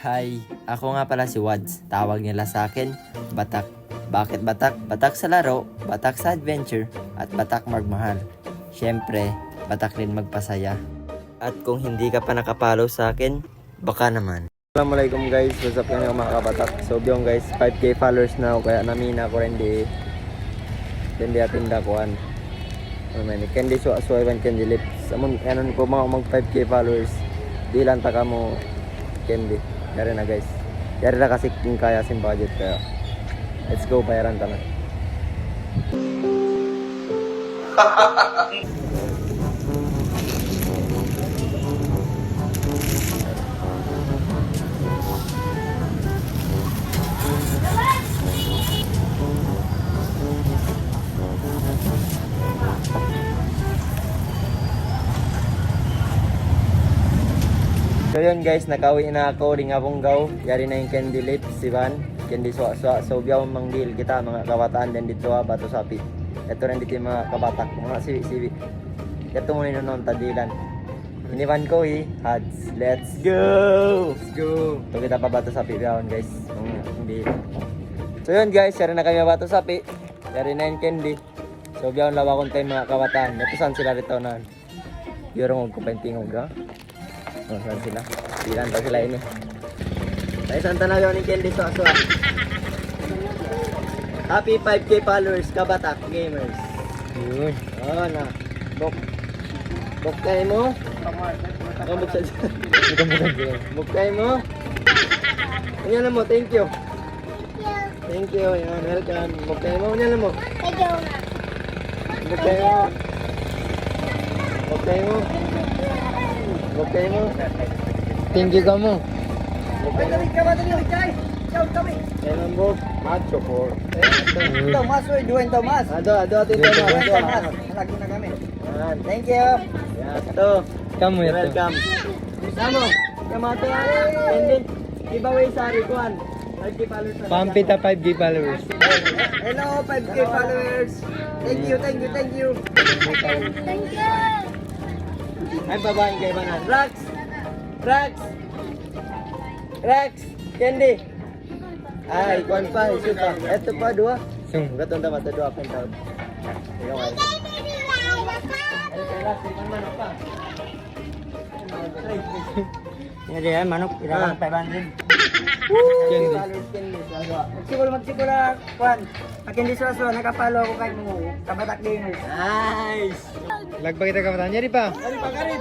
Hi, ako nga pala si Wads. Tawag nila sa akin, Batak. Bakit Batak? Batak sa laro, Batak sa adventure, at Batak magmahal. Siyempre, Batak rin magpasaya. At kung hindi ka pa nakapollow sa akin, baka naman. Assalamualaikum guys, what's up yan mga kabatak. So biyong guys, 5k followers na ako, kaya namina ko rin di atin dakuan. Candy suwaban candy lips. Amon anon ko mga mag 5k followers. Di lang taka mo candy. Dari na guys. Dari na kasi kung kaya sin budget kaya. Let's go bayaran ta na. So yun guys, nakauwi na ako, ring akong gaw. Yari na yung candy lips, si Van. Candy suwa-suwa. So biyaw manggil kita, mga kabataan din dito ha, Bato Sapi. Ito rin dito yung mga kabatak, mga siwi-siwi. Ito muna yung noon, tadilan. Iniwan ko Hads. Let's go! Let's go! So kita pa Bato Sapi biyawon guys. Hindi. So yun guys, yari na kami Bato Sapi. Yari na yung candy. So biyawon lawa kong tayo mga kabataan. Ito saan sila rito na? Yorong magkupaintingog ha. Oh, saan sila? Ilan pa sila ini? Tayo saan tanaw yung candy suwa-suwa. Happy 5k followers, Kabatak Gamers. Yun. Oh, na. Bok kayo mo? Bok sa dyan. Bok kayo mo? Yan mo, thank you. Thank you, yan, welcome. Bok kayo mo, yan mo. Thank you. Bok kayo mo. Bok kayo mo. Bok kayo mo. Thank you ka mo. Bok kayo mo. Yan bok. Macho po. Tomas, oy, duwen Tomas. Ado, atin Duwen ito. Tomas. Lagi na kami. Yan. Thank you. Yan, ito. Kamu ito. Welcome. Samo. Kamato yan. And then, giveaway sa Rikuan. 5k followers. Pampita 5K followers. Hello, 5k followers. Thank you. Thank you. Ay, babaeng kay Banan. Rex. Candy. Ay, kwan pa. Isu pa. Eto pa, dua. Sung. Gatong tama, ito dua. Ikaw nga. Yan yan, manok. Ilang 500. Candy. Magsiguro Kwan. Pag hindi suwaso, nakapalo ako kahit mo. Kabatak Gamers. Nice. Lagpag kita kabataan. Yari pa.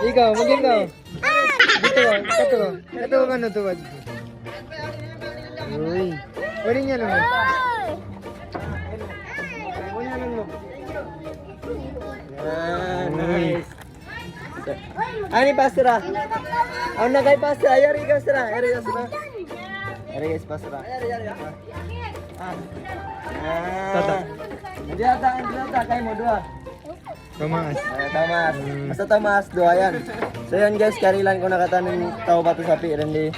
Ikaw, mag-ikaw. Dito ka. Ito ka ano tuwad. Uy. Pwede niya naman. Nice. Ani pasra. Ang nagay pasra, ayari ka pasra. Ayari guys pasra. Tata. Hindi ata kay mo dua. Tomas. Tamas. Basta tamas dua yan. So yan guys, karilan ko nakatanin tao Bato Sapi rin di.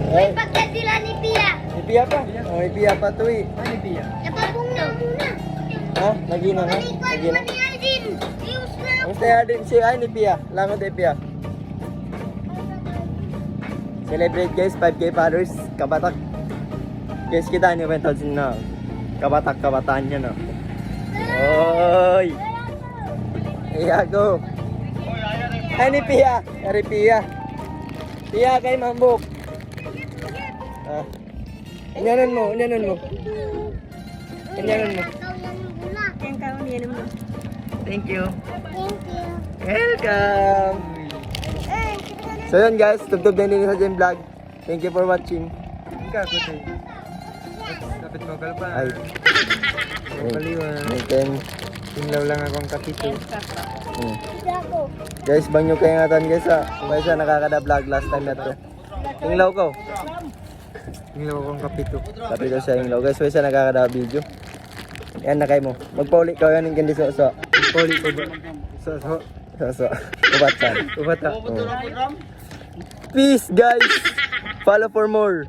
May pagkatila ni Pia. Ni Pia pa. Oh, ni Pia pa to Ano Pia? Napapong na muna. Ha? Lagi na ha? Malikwan Lagi na. manialdin. Ayos na. Ang stay din si ay ni Pia. Langot ni Pia. Celebrate guys, 5k followers, Kabatak. Guys, kita niyo ba ito na kabataan niya na. Oy! Iya go. Ay ni Pia. Ari Pia. Pia kay Mambok. Ah. Inyanan mo. Thank you. Thank you. Thank you. Welcome. So yun guys, tugtog din din sa Jem Vlog. Thank you for watching. Ikaw, kutoy. Kapit mo kalpa. Ay. Paliwan. Then, Tinglaw lang akong kapito. Ako. guys, bangyo kayo ngatan guys ha. Kung siya nakakada vlog last time na to. Inglaw ko. Tinglaw akong kapito. Sabi ko siya inglaw. Guys, siya nakakada video. Yan na kayo mo. Magpauli ka yan yung candy so. Poli ko ba? So. Ubat siya. Ubata. Peace guys. Follow for more.